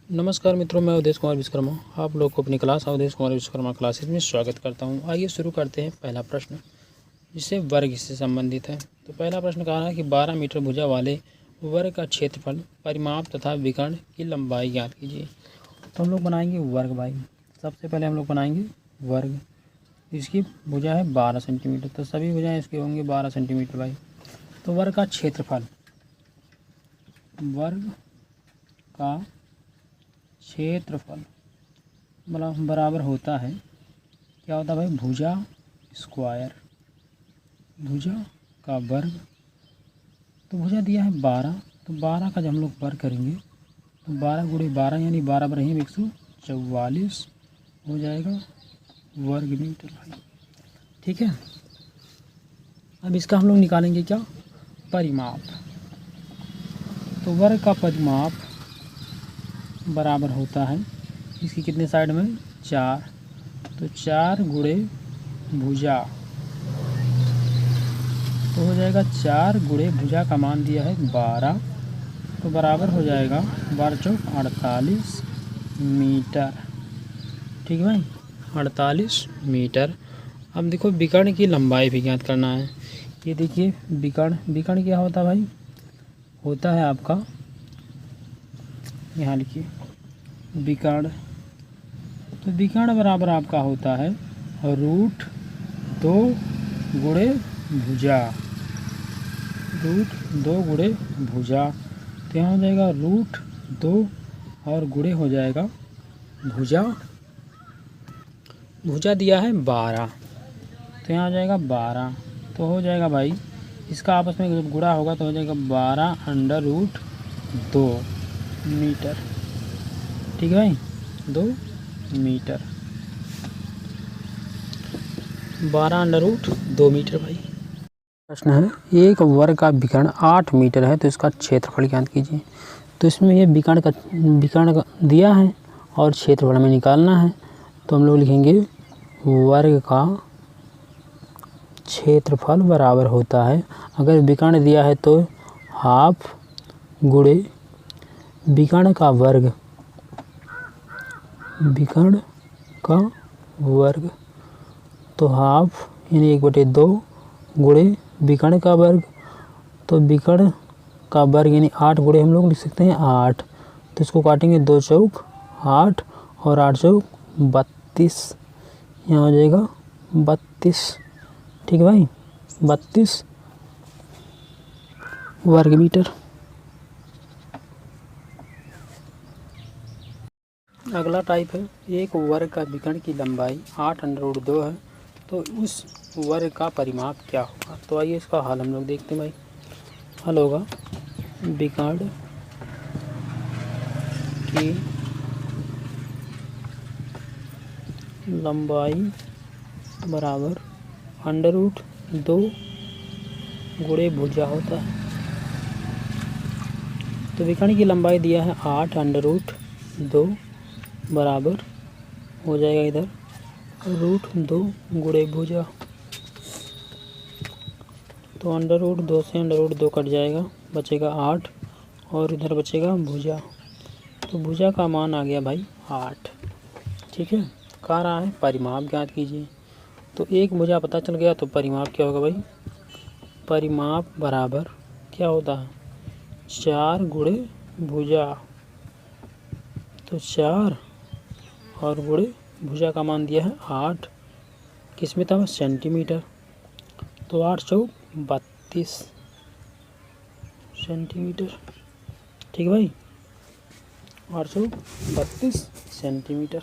नमस्कार मित्रों, मैं अवधेश कुमार विश्वकर्मा आप लोग को अपनी क्लास अवधेश कुमार विश्वकर्मा क्लासेस में स्वागत करता हूं। आइए शुरू करते हैं पहला प्रश्न, जिससे वर्ग से संबंधित है। तो पहला प्रश्न कहा है कि 12 मीटर भुजा वाले वर्ग का क्षेत्रफल, परिमाप तथा विकर्ण की लंबाई ज्ञात कीजिए। तो हम लोग बनाएंगे वर्ग भाई। सबसे पहले हम लोग बनाएंगे वर्ग। इसकी भुजा है 12 सेंटीमीटर, तो सभी भुजाएँ इसके होंगे 12 सेंटीमीटर भाई। तो वर्ग का क्षेत्रफल, वर्ग का क्षेत्रफल मतलब बराबर होता है, क्या होता है भाई, भुजा स्क्वायर, भुजा का वर्ग। तो भुजा दिया है 12, तो 12 का जब हम लोग वर्ग करेंगे तो 12 गुणे 12 यानी 12 बराबर 144 हो जाएगा वर्ग मीटर भाई। ठीक है, अब इसका हम लोग निकालेंगे क्या, परिमाप। तो वर्ग का परिमाप बराबर होता है, इसकी कितने साइड में, 4, तो 4 गुणे भुजा, तो हो जाएगा 4 गुणे भुजा का मान दिया है 12, तो बराबर हो जाएगा 12 चौक 48 मीटर। ठीक है भाई, 48 मीटर। अब देखो विकर्ण की लंबाई भी ज्ञात करना है। ये देखिए विकर्ण क्या होता है भाई, होता है आपका, यहाँ लिखिए विकर्ण। तो विकर्ण बराबर आपका होता है √2 गुणे भुजा, √2 गुणे भुजा। तो यहाँ हो जाएगा √2 और गुणे हो जाएगा भुजा, भुजा दिया है 12, तो यहाँ हो जाएगा 12। तो हो जाएगा भाई, इसका आपस में जब गुणा होगा तो हो जाएगा 12√2 मीटर। ठीक है भाई, 2 मीटर, 12√2 मीटर भाई। प्रश्न है, एक वर्ग का विकर्ण 8 मीटर है, तो इसका क्षेत्रफल ज्ञात कीजिए। तो इसमें ये विकर्ण का दिया है और क्षेत्रफल में निकालना है। तो हम लोग लिखेंगे वर्ग का क्षेत्रफल बराबर होता है, अगर विकर्ण दिया है तो हाफ गुणे विकर्ण का वर्ग, विकर्ण का वर्ग, तो हाफ यानी 1/2 गुणे विकर्ण का वर्ग, तो विकर्ण का वर्ग यानी 8 गुणे हम लोग लिख सकते हैं 8, तो इसको काटेंगे 2 चौक 8 और 8 चौक 32, यहाँ हो जाएगा 32। ठीक है भाई, 32 वर्ग मीटर। अगला टाइप है, एक वर्ग का विकर्ण की लंबाई 8√2 है, तो उस वर्ग का परिमाप क्या होगा। तो आइए इसका हल हम लोग देखते हैं भाई। हल होगा विकर्ण की लंबाई बराबर √2 गुणे भुजा होता है। तो विकर्ण की लंबाई दिया है 8√2 बराबर हो जाएगा इधर √2 गुणे भुजा, तो √2 से √2 कट जाएगा, बचेगा 8 और इधर बचेगा भुजा, तो भुजा का मान आ गया भाई 8। ठीक है, कह रहा है परिमाप ज्ञात कीजिए। तो एक भुजा पता चल गया, तो परिमाप क्या होगा भाई, परिमाप बराबर क्या होता है, 4 गुणे भुजा, तो 4 और गुणे भुजा का मान दिया है 8, किस में था, सेंटीमीटर, तो 8 चौक 32 सेंटीमीटर। ठीक है भाई, 8 चौक 32 सेंटीमीटर।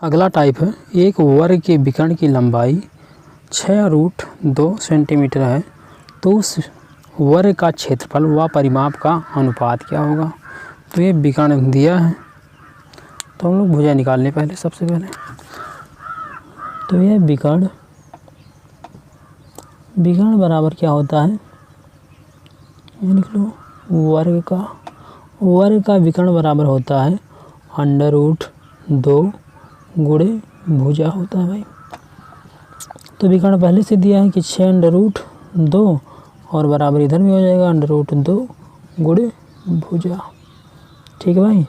अगला टाइप है, एक वर्ग के विकर्ण की लंबाई 6√2 सेंटीमीटर है, तो उस वर्ग का क्षेत्रफल व परिमाप का अनुपात क्या होगा। तो ये विकर्ण दिया है, तो हम लोग भुजा निकालने पहले, सबसे पहले तो यह विकर्ण बराबर क्या होता है, ये लिख लो, वर्ग का विकर्ण बराबर होता है √2 गुणे भुजा होता है भाई। तो विकर्ण पहले से दिया है कि 6√2 और बराबर इधर भी हो जाएगा √2 गुणे भुजा। ठीक है भाई,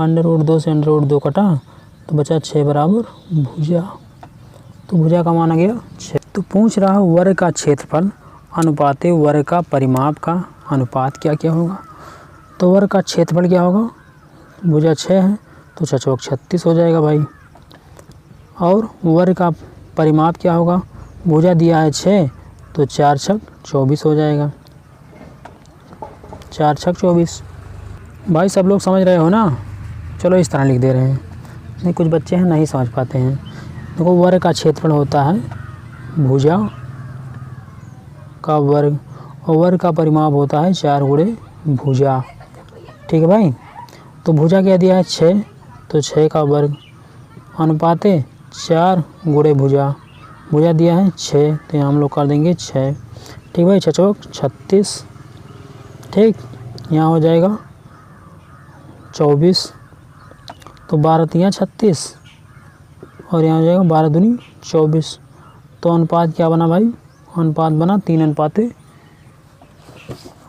अंडर रूट 2 से अंडर रूट 2 कटा तो बचा 6 बराबर भुजा। तो भुजा का मान आ गया 6। तो पूछ रहा है वर्ग का क्षेत्रफल अनुपाते वर्ग का परिमाप का अनुपात क्या क्या होगा। तो वर्ग का क्षेत्रफल क्या होगा, भुजा 6 है तो 6 चौक 36 हो जाएगा भाई। और वर्ग का परिमाप क्या होगा, भुजा दिया है 6 तो 4 छक 24 हो जाएगा, 4 छक 24। भाई सब लोग समझ रहे हो ना, चलो इस तरह लिख दे रहे हैं, नहीं कुछ बच्चे हैं नहीं समझ पाते हैं। देखो वर्ग का क्षेत्रफल होता है भुजा का वर्ग और वर्ग का परिमाप होता है 4 गुणे भुजा। ठीक है भाई। तो भुजा क्या दिया है 6 तो 6 का वर्ग अनुपाते 4 गुणे भुजा। भुजा दिया है 6 तो यहाँ हम लोग कर देंगे 6। ठीक भाई, 6 चौक 36। ठीक, यहाँ हो जाएगा 24 तो 12 तियाँ 36 और यहाँ हो जाएगा 12 दूनी 24। तो अनुपात क्या बना भाई, अनुपात बना 3:2।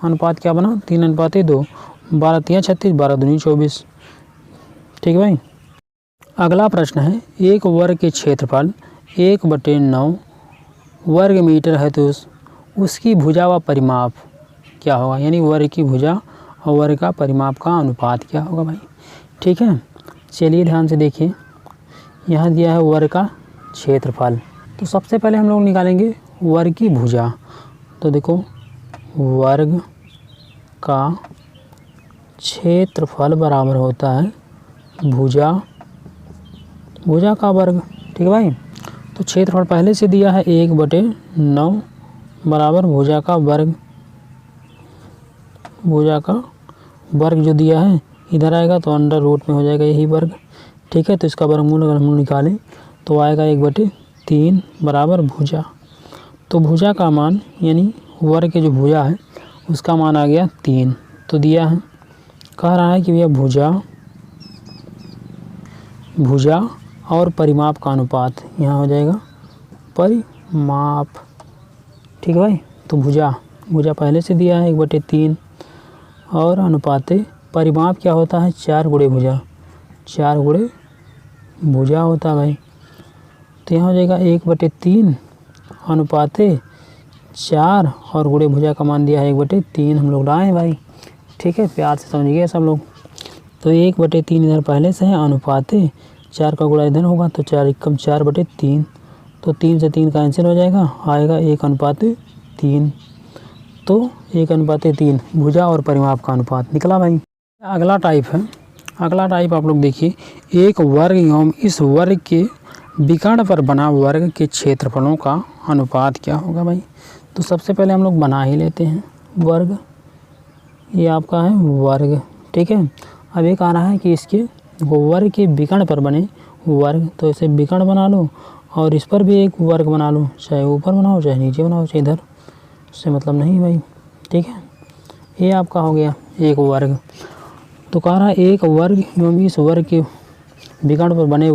अनुपात क्या बना 3:2। 12 तियाँ 36, 12 दूनी 24। ठीक है भाई। अगला प्रश्न है, एक वर्ग के क्षेत्रफल 1/9 वर्ग मीटर है तो उसकी भुजा व परिमाप क्या होगा, यानी वर्ग की भुजा और वर्ग का परिमाप का अनुपात क्या होगा भाई। ठीक है, चलिए ध्यान से देखिए, यहाँ दिया है वर्ग का क्षेत्रफल। तो सबसे पहले हम लोग निकालेंगे वर्ग की भुजा। तो देखो वर्ग का क्षेत्रफल बराबर होता है भुजा का वर्ग। ठीक है भाई। तो क्षेत्रफल पहले से दिया है 1/9 बराबर भुजा का वर्ग। भुजा का वर्ग जो दिया है इधर आएगा तो अंडर रूट में हो जाएगा यही वर्ग। ठीक है, तो इसका वर्गमूल अगर हम निकालें तो आएगा 1/3 बराबर भुजा। तो भुजा का मान यानी वर्ग के जो भुजा है उसका मान आ गया 3। तो दिया है, कह रहा है कि भैया भुजा और परिमाप का अनुपात, यहाँ हो जाएगा परिमाप। ठीक है भाई। तो भुजा पहले से दिया है 1/3 और अनुपाते परिमाप क्या होता है 4 गुणे भुजा। 4 गुणे भुजा होता है भाई। तो यहाँ हो जाएगा 1/3 अनुपाते 4 और गुणे भुजा का मान दिया है 1/3 हम लोग लाए भाई। ठीक है, प्यार से समझिए सब लोग। तो 1/3 इधर पहले से है, अनुपाते 4 का गुणा इधर होगा तो 4 एकम 4/3। तो 3 से 3 कैंसिल हो जाएगा, आएगा 1:3। तो 1:3 भुजा और परिमाप का अनुपात निकला भाई। अगला टाइप है, अगला टाइप आप लोग देखिए, एक वर्ग एवं इस वर्ग के विकर्ण पर बना वर्ग के क्षेत्रफलों का अनुपात क्या होगा भाई। तो सबसे पहले हम लोग बना ही लेते हैं वर्ग, ये आपका है वर्ग। ठीक है, अब एक आ रहा है कि इसके वर्ग के विकर्ण पर बने वर्ग, तो इसे विकर्ण बना लो और इस पर भी एक वर्ग बना लो, चाहे ऊपर बनाओ चाहे नीचे बनाओ चाहे इधर, उससे मतलब नहीं भाई। ठीक है, ये आपका हो गया एक वर्ग। तो कह रहा है एक वर्ग एवं इस वर्ग के विकर्ण पर बने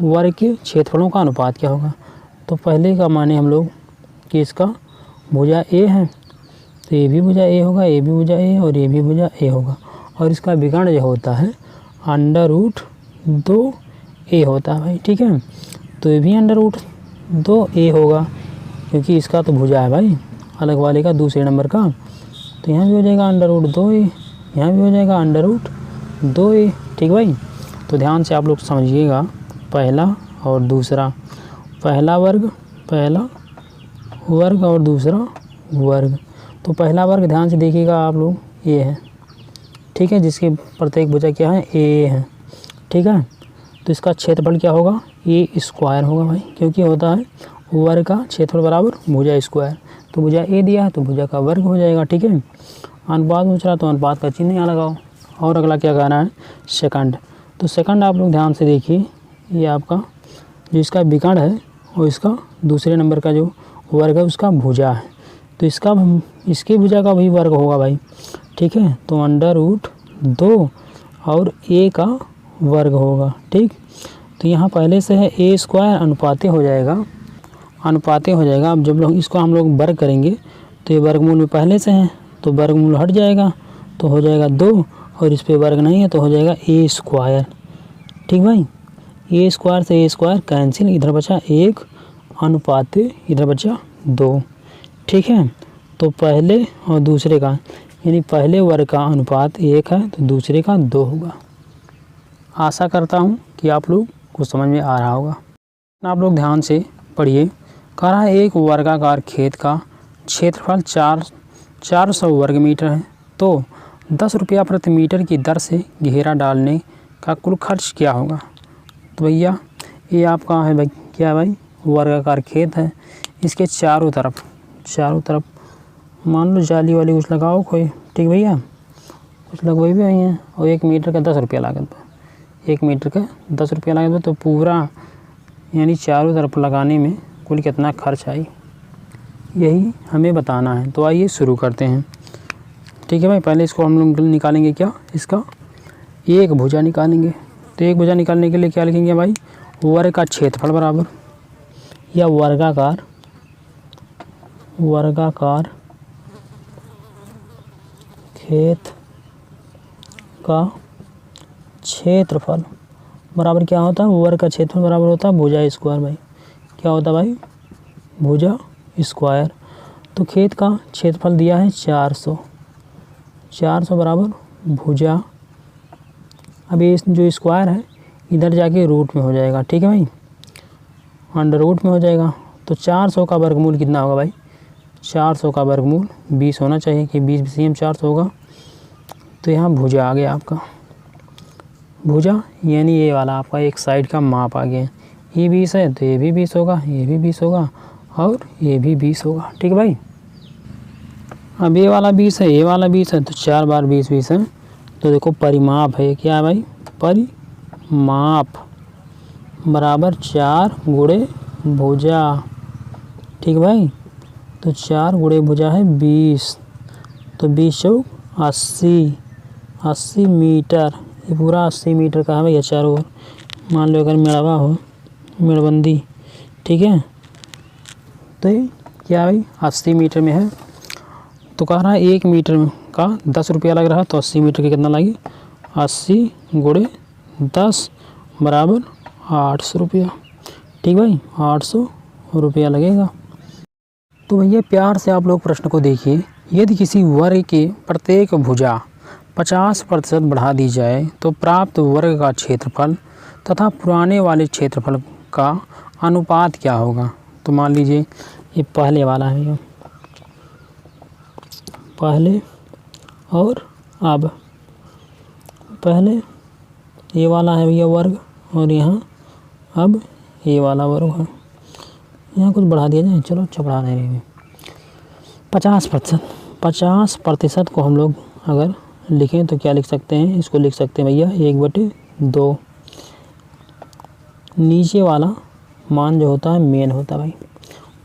वर्ग के क्षेत्रफलों का अनुपात क्या होगा। तो पहले का माने हम लोग कि इसका भुजा ए है तो ये भी भुजा ए होगा, ये भी भुजा ए और ये भी भुजा ए होगा, और इसका विकर्ण जो होता है √2a होता है भाई। ठीक है, तो ये भी √2a होगा क्योंकि इसका तो भुजा है भाई अलग वाले का दूसरे नंबर का। तो यहाँ भी हो जाएगा √2a, यहाँ भी हो जाएगा √2a। ठीक भाई। तो ध्यान से आप लोग समझिएगा, पहला और दूसरा, पहला वर्ग और दूसरा वर्ग। तो पहला वर्ग ध्यान से देखिएगा आप लोग, ये है। ठीक है, जिसके प्रत्येक भुजा क्या है ए है। ठीक है, तो इसका क्षेत्रफल क्या होगा a² होगा भाई, क्योंकि होता है वर्ग का क्षेत्रफल बराबर भुजा स्क्वायर। तो भुजा ए दिया है तो भुजा का वर्ग हो जाएगा। ठीक है, अनुपात पूछ रहा तो अनुपात का चिन्ह यहाँ लगाओ। और अगला क्या कहना है सेकंड। तो सेकंड आप लोग ध्यान से देखिए, ये आपका जो इसका विकर्ण है और इसका दूसरे नंबर का जो वर्ग है उसका भुजा है, तो इसकी भुजा का भी वर्ग होगा भाई। ठीक है, तो √2 और a का वर्ग होगा। ठीक, तो यहाँ पहले से है a² अनुपाते हो जाएगा। अब जब लोग इसको हम लोग वर्ग करेंगे तो ये वर्गमूल में पहले से है तो वर्गमूल हट जाएगा तो हो जाएगा 2 और इस पे वर्ग नहीं है तो हो जाएगा ए स्क्वायर। ठीक भाई, ए स्क्वायर से ए स्क्वायर कैंसिल, इधर बचा 1 अनुपात इधर बचा 2। ठीक है, तो पहले और दूसरे का यानी पहले वर्ग का अनुपात 1 है तो दूसरे का 2 होगा। आशा करता हूँ कि आप लोग को समझ में आ रहा होगा। आप लोग ध्यान से पढ़िए। कह रहा है एक वर्गाकार खेत का क्षेत्रफल 400 वर्ग मीटर है, तो 10 रुपया प्रति मीटर की दर से घेरा डालने का कुल खर्च क्या होगा। तो भैया ये आपका है भाई, क्या है भाई, वर्गाकार खेत है। इसके चारों तरफ मान लो जाली वाली कुछ लगाओ कोई। ठीक भैया, कुछ लगवाई भी आई हैं। और 1 मीटर का 10 रुपया लागत पर, 1 मीटर का 10 रुपया लागत पर, तो पूरा यानी चारों तरफ लगाने में कुल कितना खर्च आई, यही हमें बताना है। तो आइए शुरू करते हैं। ठीक है भाई, पहले इसको हम लोग निकालेंगे क्या, इसका एक भुजा निकालेंगे। तो एक भुजा निकालने के लिए क्या लिखेंगे भाई, वर्ग का क्षेत्रफल बराबर या वर्गाकार खेत का क्षेत्रफल बराबर क्या होता है, वर्ग का क्षेत्रफल बराबर होता है भुजा स्क्वायर। भाई क्या होता है भाई, भुजा स्क्वायर। तो खेत का क्षेत्रफल दिया है 400 बराबर भुजा। अब ये जो स्क्वायर है इधर जाके रूट में हो जाएगा। ठीक है भाई, अंडर रूट में हो जाएगा। तो 400 का वर्गमूल कितना होगा भाई, 400 का वर्गमूल 20 होना चाहिए कि 20 CM 400 होगा। तो यहाँ भुजा आ गया आपका, भुजा यानी ये वाला आपका एक साइड का माप आ गया। ये 20 है तो ये भी 20 होगा, ये भी 20 होगा और ये भी 20 होगा। ठीक है भाई, अब ये वाला 20 है, ये वाला 20 है, तो 4 बार 20 है। तो देखो परिमाप है, क्या है भाई, परिमाप बराबर 4 गुणे भुजा। ठीक भाई, तो 4 गुणे भुजा है 20, तो 20 चौक 80 मीटर। ये पूरा 80 मीटर का है भैया चारों ओर। मान लो अगर मेड़वा हो, मेड़बंदी, ठीक है, तो ये क्या भाई 80 मीटर में है। तो कह रहा है 1 मीटर का 10 रुपया लग रहा है, तो 80 मीटर के कितना लगी, 80 गुणे 10 बराबर 800 रुपया। ठीक भाई, 800 रुपया लगेगा। तो भैया प्यार से आप लोग प्रश्न को देखिए। यदि किसी वर्ग के प्रत्येक भुजा 50% बढ़ा दी जाए तो प्राप्त वर्ग का क्षेत्रफल तथा पुराने वाले क्षेत्रफल का अनुपात क्या होगा। तो मान लीजिए ये पहले वाला है भैया, पहले और अब पहले ये वाला है भैया वर्ग, और यहाँ अब ये वाला वर्ग है। यहाँ कुछ बढ़ा दिया जाए, चलो अच्छा बढ़ा दे रहे हैं। 50% को हम लोग अगर लिखें तो क्या लिख सकते हैं, इसको लिख सकते हैं भैया 1/2। नीचे वाला मान जो होता है मेन होता है भाई।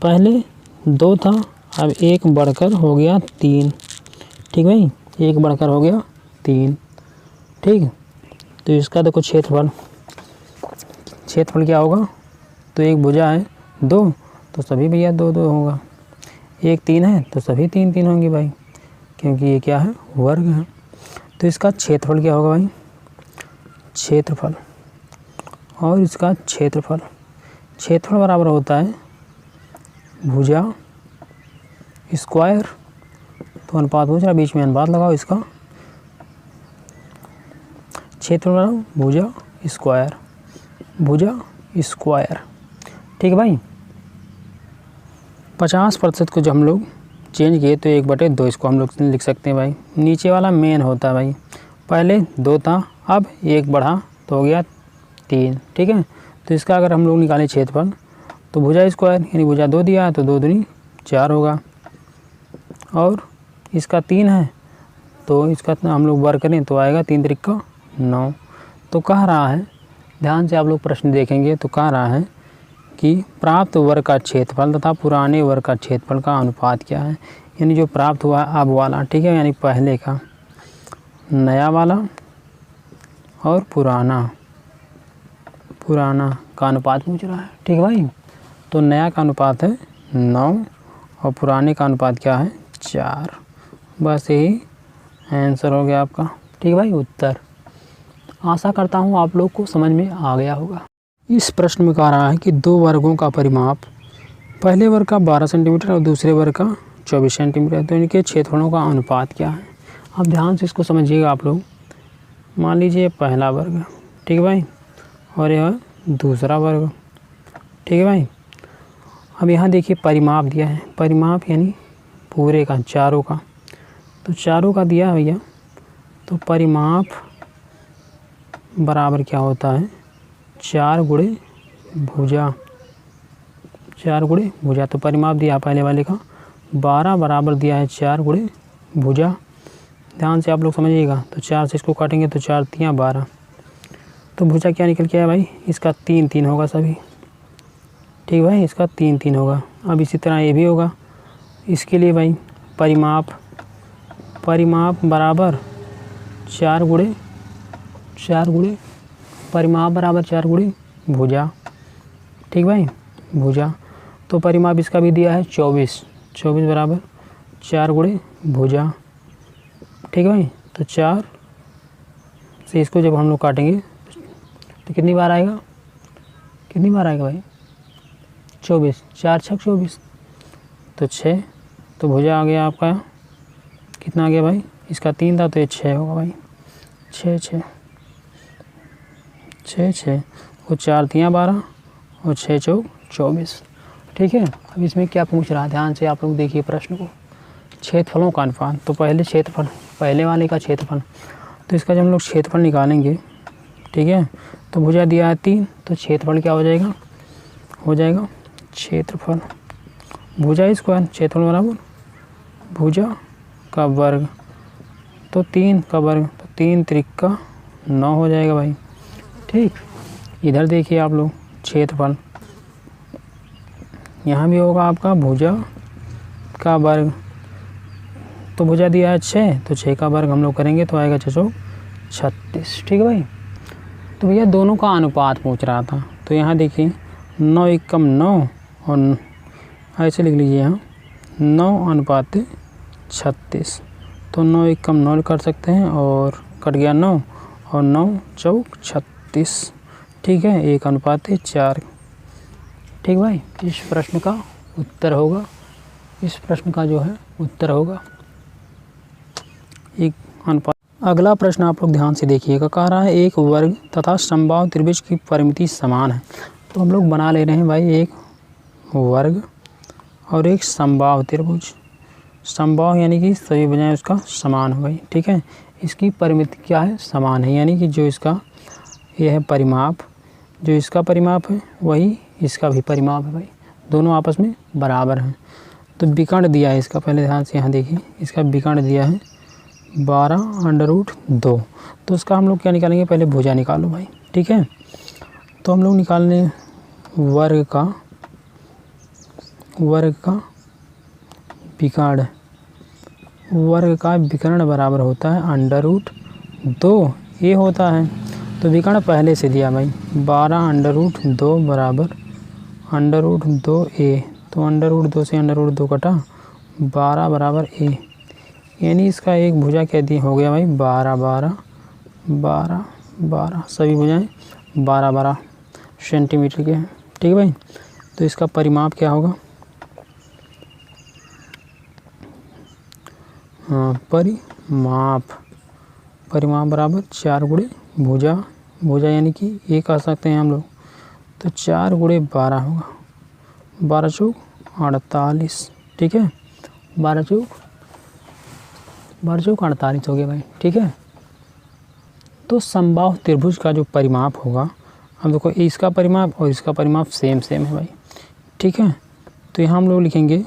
पहले 2 था, अब 1 बढ़कर हो गया 3। ठीक भाई, 1 बढ़कर हो गया 3। ठीक, तो इसका देखो क्षेत्रफल क्या होगा, तो एक भुजा है 2 तो सभी भैया 2 होगा। 1 3 है तो सभी 3 होंगे भाई, क्योंकि ये क्या है, वर्ग है। तो इसका क्षेत्रफल क्या होगा भाई, क्षेत्रफल, और इसका क्षेत्रफल बराबर होता है भुजा स्क्वायर। तो अनुपात पूछ रहा, बीच में अनुपात लगाओ इसका, क्षेत्रफल भुजा स्क्वायर। ठीक है भाई, 50% को जब हम लोग चेंज किए तो 1/2 इसको हम लोग लिख सकते हैं भाई। नीचे वाला मेन होता है भाई, पहले 2 था, अब 1 बढ़ा तो हो गया 3। ठीक है, तो इसका अगर हम लोग निकालें क्षेत्रफल तो भुजा स्क्वायर यानी भुजा 2 दिया है तो 2 दूनी 4 होगा, और इसका 3 है तो इसका हम लोग वर्ग करें तो आएगा 3 त्रिका 9। तो कह रहा है, ध्यान से आप लोग प्रश्न देखेंगे तो कह रहा है कि प्राप्त वर्ग का क्षेत्रफल तथा पुराने वर्ग का क्षेत्रफल का अनुपात क्या है। यानी जो प्राप्त हुआ अब वाला, ठीक है, यानी पहले का, नया वाला और पुराना का अनुपात पूछ रहा है। ठीक है भाई, तो नया का अनुपात है 9 और पुराने का अनुपात क्या है 4। बस यही आंसर हो गया आपका। ठीक है भाई, उत्तर। आशा करता हूँ आप लोग को समझ में आ गया होगा। इस प्रश्न में कह रहा है कि दो वर्गों का परिमाप, पहले वर्ग का 12 सेंटीमीटर और दूसरे वर्ग का 24 सेंटीमीटर, तो इनके क्षेत्रफलों का अनुपात क्या है। अब ध्यान से इसको समझिएगा आप लोग। मान लीजिए पहला वर्ग, ठीक है भाई, और यह दूसरा वर्ग, ठीक है भाई। अब यहाँ देखिए परिमाप दिया है, परिमाप यानी पूरे का, चारों का, तो चारों का दिया है भैया, तो परिमाप बराबर क्या होता है, 4 गुणे भुजा, 4 गुणे भुजा। तो परिमाप दिया पहले वाले का 12 बराबर दिया है 4 गुणे भुजा। ध्यान से आप लोग समझिएगा। तो 4 से इसको काटेंगे तो 4 तियाँ 12, तो भुजा क्या निकल के आया भाई, इसका 3 3 होगा सभी, ठीक भाई, इसका 3 3 होगा। अब इसी तरह ये भी होगा। इसके लिए भाई परिमाप बराबर 4 गुणे परिमाप बराबर 4 गुणे भुजा, ठीक भाई, भुजा। तो परिमाप इसका भी दिया है 24 बराबर 4 गुणे भुजा, ठीक है भाई। तो 4 से इसको जब हम लोग काटेंगे तो कितनी बार आएगा भाई, 24, 4 छक 24, तो 6, तो भुजा आ गया आपका कितना आ गया भाई, इसका 3 था तो ये 6 होगा भाई, 6 वो 4 तियाँ 12 और 6 चौक 24, ठीक है। अब इसमें क्या पूछ रहा है, ध्यान से आप लोग देखिए प्रश्न को। क्षेत्रफलों का अनुपात, तो पहले क्षेत्रफल, पहले वाले का क्षेत्रफल, तो इसका जब हम लोग क्षेत्रफल निकालेंगे, ठीक है, तो भुजा दिया है 3, तो क्षेत्रफल क्या हो जाएगा क्षेत्रफल भुजा स्क्वायर, क्षेत्रफल बराबर भुजा का वर्ग, तो 3 का वर्ग, तो 3 त्रिका 9 हो जाएगा भाई, ठीक। इधर देखिए आप लोग क्षेत्रफल, यहाँ भी होगा आपका भुजा का वर्ग, तो भुजा दिया है 6, तो 6 का वर्ग हम लोग करेंगे तो आएगा 6 चौक 36, ठीक है भाई। तो भैया दोनों का अनुपात पूछ रहा था, तो यहाँ देखिए 9 एकम 9 और ऐसे लिख लीजिए यहाँ 9 अनुपात 36, तो 9 एकम 9 कर सकते हैं और कट गया 9 और 9 चौक 36, ठीक है, 1 अनुपात 4, ठीक भाई। इस प्रश्न का उत्तर होगा, इस प्रश्न का जो है उत्तर होगा 1 अनुपात। अगला प्रश्न आप लोग ध्यान से देखिएगा। कह रहा है एक वर्ग तथा समबाहु त्रिभुज की परिमिति समान है, तो हम लोग बना ले रहे हैं भाई एक वर्ग और एक समबाहु त्रिभुज। समबाहु यानी कि सभी भुजाएं उसका समान हो गई, ठीक है। इसकी परिमिति क्या है, समान है, यानी कि जो इसका यह है परिमाप, जो इसका परिमाप है वही इसका भी परिमाप है भाई, दोनों आपस में बराबर हैं। तो विकर्ण दिया है इसका, पहले ध्यान से यहाँ देखिए, इसका विकर्ण दिया है 12√2, तो उसका हम लोग क्या निकालेंगे, पहले भुजा निकालो भाई, ठीक है। तो हम लोग निकालने वर्ग का विकर्ण, वर्ग का विकर्ण बराबर होता है √2 ये होता है। तो विकर्ण पहले से दिया भाई 12√2 बराबर √2a, तो √2 से √2 कटा 12 बराबर a, यानी इसका एक भुजा क्या दी हो गया भाई 12 सभी भुजाएं 12 सेंटीमीटर के हैं, ठीक है भाई। तो इसका परिमाप क्या होगा, परिमाप बराबर 4 गुणे भुजा यानी कि ये कह सकते हैं हम लोग, तो 4 गुणे 12 होगा, 12 चौक 48, ठीक है, 12 चौक 48 हो गया भाई, ठीक है। तो समबाहु त्रिभुज का जो परिमाप होगा, हम देखो इसका परिमाप और इसका परिमाप सेम है भाई, ठीक है। तो यहाँ हम लोग लिखेंगे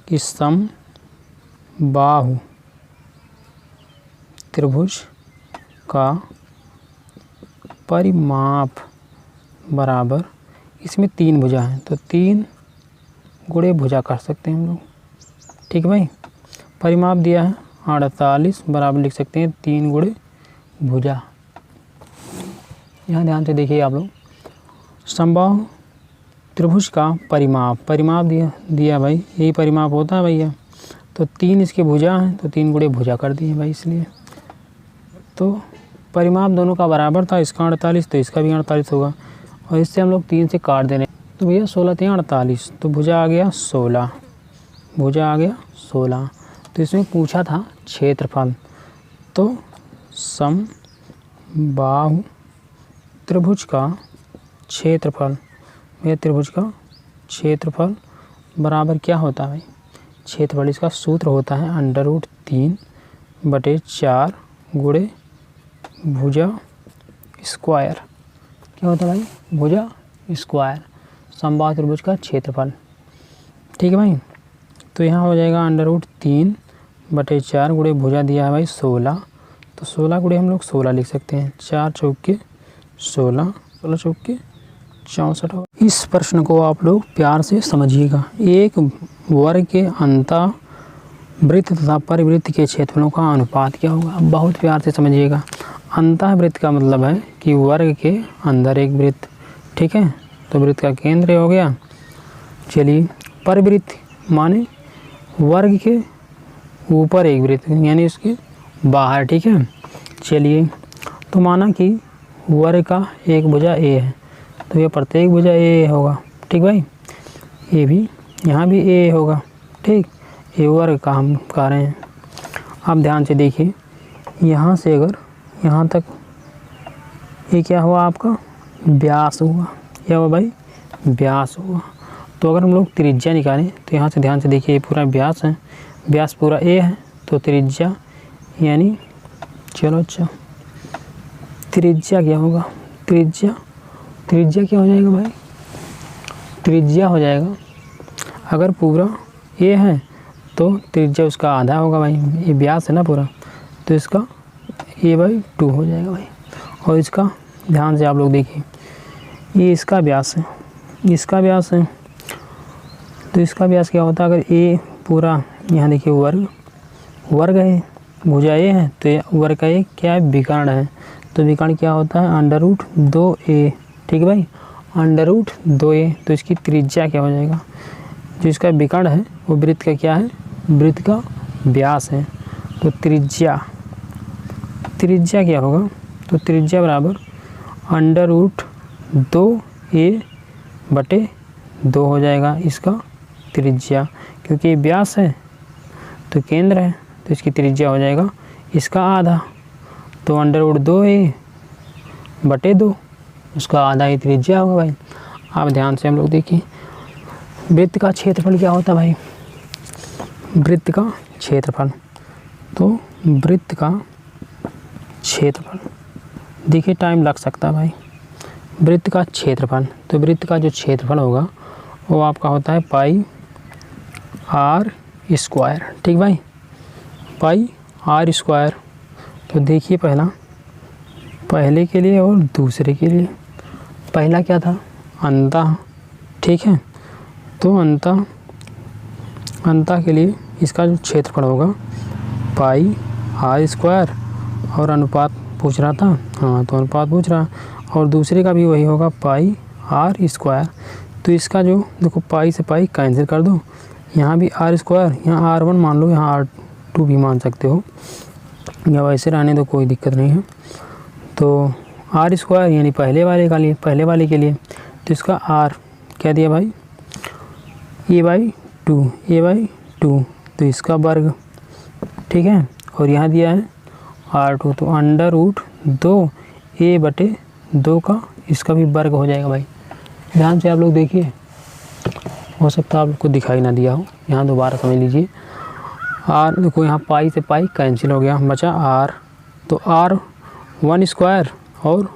कि समबाहु त्रिभुज का परिमाप बराबर, इसमें 3 भुजा हैं तो 3 गुणे भुजा कर सकते हैं हम लोग, ठीक है भाई। परिमाप दिया है 48 बराबर लिख सकते हैं 3 गुणे भुजा। यहाँ ध्यान से देखिए आप लोग, समबाहु त्रिभुज का परिमाप दिया भाई, यही परिमाप होता है भैया। तो 3 इसके भुजा हैं तो 3 गुणे भुजा कर दिए भाई, इसलिए तो परिमाप दोनों का बराबर था, इसका 48 तो इसका भी 48 होगा, और इससे हम लोग 3 से काट दे रहे हैं। तो भैया 16 3 48, तो भुजा आ गया 16, भुजा आ गया 16। तो इसमें पूछा था क्षेत्रफल, तो समबाहु त्रिभुज का क्षेत्रफल, भैया त्रिभुज का क्षेत्रफल बराबर क्या होता है भाई, क्षेत्रफल इसका सूत्र होता है √3/4 गुणे भुजा स्क्वायर। क्या होता है भाई, भुजा स्क्वायर, समबाहु त्रिभुज का क्षेत्रफल। ठीक है भाई, तो यहाँ हो जाएगा √3/4 गुणे भुजा दिया है भाई 16, तो 16 गुणे हम लोग 16 लिख सकते हैं, 4 चौके 16, 16 चौके 64। इस प्रश्न को आप लोग प्यार से समझिएगा। एक वर्ग के अंतःवृत्त तथा परिवृत्त के क्षेत्रफलों का अनुपात क्या होगा, अब बहुत प्यार से समझिएगा। अंतःवृत्त का मतलब है कि वर्ग के अंदर एक वृत्त, ठीक है, तो वृत्त का केंद्र हो गया। चलिए, परिवृत्त माने वर्ग के ऊपर एक वृत्त यानी उसके बाहर, ठीक है। चलिए, तो माना कि वर्ग का एक भुजा ए है, तो ये प्रत्येक भुजा ए होगा, ठीक भाई, ये भी यहाँ भी ए होगा, ठीक, ये वर्ग का हम कह रहे हैं। आप ध्यान से देखिए, यहाँ से अगर यहाँ तक ये क्या हुआ आपका व्यास हुआ, क्या हुआ भाई, व्यास हुआ। तो अगर हम लोग त्रिज्या निकालें तो यहाँ से ध्यान से देखिए, ये पूरा व्यास है, व्यास पूरा ए है, तो त्रिज्या यानी चलो अच्छा त्रिज्या क्या होगा, त्रिज्या क्या हो जाएगा भाई, त्रिज्या हो जाएगा, अगर पूरा ए है तो त्रिज्या उसका आधा होगा भाई, ये व्यास है ना पूरा, तो इसका a/2 हो जाएगा भाई। और इसका ध्यान से आप लोग देखिए, ये इसका व्यास है, इसका व्यास है, तो इसका व्यास क्या होता है, अगर ए पूरा यहाँ देखिए वर्ग है, भुजा ए है, तो ये वर्ग का एक क्या है, विकर्ण है, तो विकर्ण क्या होता है √2a, ठीक है भाई, √2a। तो इसकी त्रिज्या क्या हो जाएगा, जो इसका विकर्ण है वो वृत्त का क्या है, वृत्त का व्यास है, तो त्रिज्या क्या होगा, तो त्रिज्या बराबर √2a/2 हो जाएगा इसका त्रिज्या, क्योंकि ये व्यास है तो केंद्र है, तो इसकी त्रिज्या हो जाएगा इसका आधा, तो √2a/2 उसका आधा ही त्रिज्या होगा भाई। आप ध्यान से हम लोग देखिए, वृत्त का क्षेत्रफल क्या होता है भाई, वृत्त का क्षेत्रफल, तो वृत्त का क्षेत्रफल देखिए टाइम लग सकता है भाई, वृत्त का क्षेत्रफल, तो वृत्त का जो क्षेत्रफल होगा वो आपका होता है πr², ठीक भाई, πr²। तो देखिए पहले के लिए और दूसरे के लिए, पहला क्या था अंतः, ठीक है, तो अंतः के लिए इसका जो क्षेत्रफल होगा πr², और अनुपात पूछ रहा था, हाँ तो अनुपात पूछ रहा, और दूसरे का भी वही होगा πr²। तो इसका जो देखो पाई से पाई कैंसिल कर दो, यहाँ भी r², यहाँ r1 मान लो, यहाँ r2 भी मान सकते हो, या वैसे रहने दो, कोई दिक्कत नहीं है। तो r² यानी पहले वाले के लिए, तो इसका r क्या दिया भाई, a/2, तो इसका वर्ग, ठीक है, और यहाँ दिया है r2, तो √2a/2 का इसका भी वर्ग हो जाएगा भाई। ध्यान से आप लोग देखिए, हो सकता है आप लोग को दिखाई ना दिया हो, यहाँ दोबारा समझ लीजिए। r देखो यहाँ पाई से पाई कैंसिल हो गया, बचा r, तो r1² और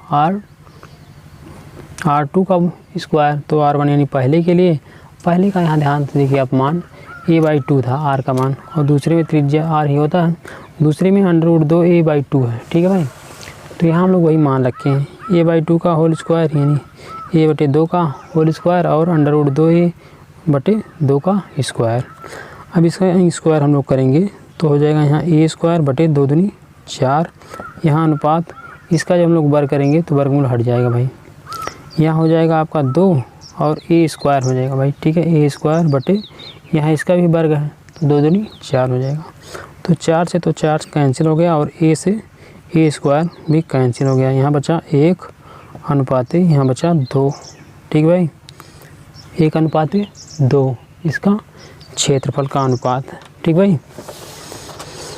r2 का स्क्वायर, तो r1 यानी पहले के लिए, पहले का यहाँ ध्यान से देखिए आप मान a/2 था r का मान, और दूसरे में त्रिज्या r ही होता है, दूसरे में √2a/2 है, ठीक है भाई। तो यहाँ हम लोग वही मान रखे हैं, a/2 का होल स्क्वायर यानी a/2 का होल स्क्वायर और √2a/2 का स्क्वायर। अब इसका स्क्वायर हम लोग करेंगे तो हो जाएगा यहाँ a²/2 दूनी 4, यहाँ अनुपात इसका जब हम लोग वर्ग करेंगे तो वर्गमूल हट जाएगा भाई, यहाँ हो जाएगा आपका 2 और a² हो जाएगा भाई, ठीक है, a² यहाँ इसका भी वर्ग है, तो 2 दूनी 4 हो जाएगा, तो 4 से तो 4 कैंसिल हो गया, और a से ए स्क्वायर भी कैंसिल हो गया। यहाँ बचा 1:2, यहाँ बचा 2। ठीक भाई, 1:2 इसका क्षेत्रफल का अनुपात। ठीक भाई।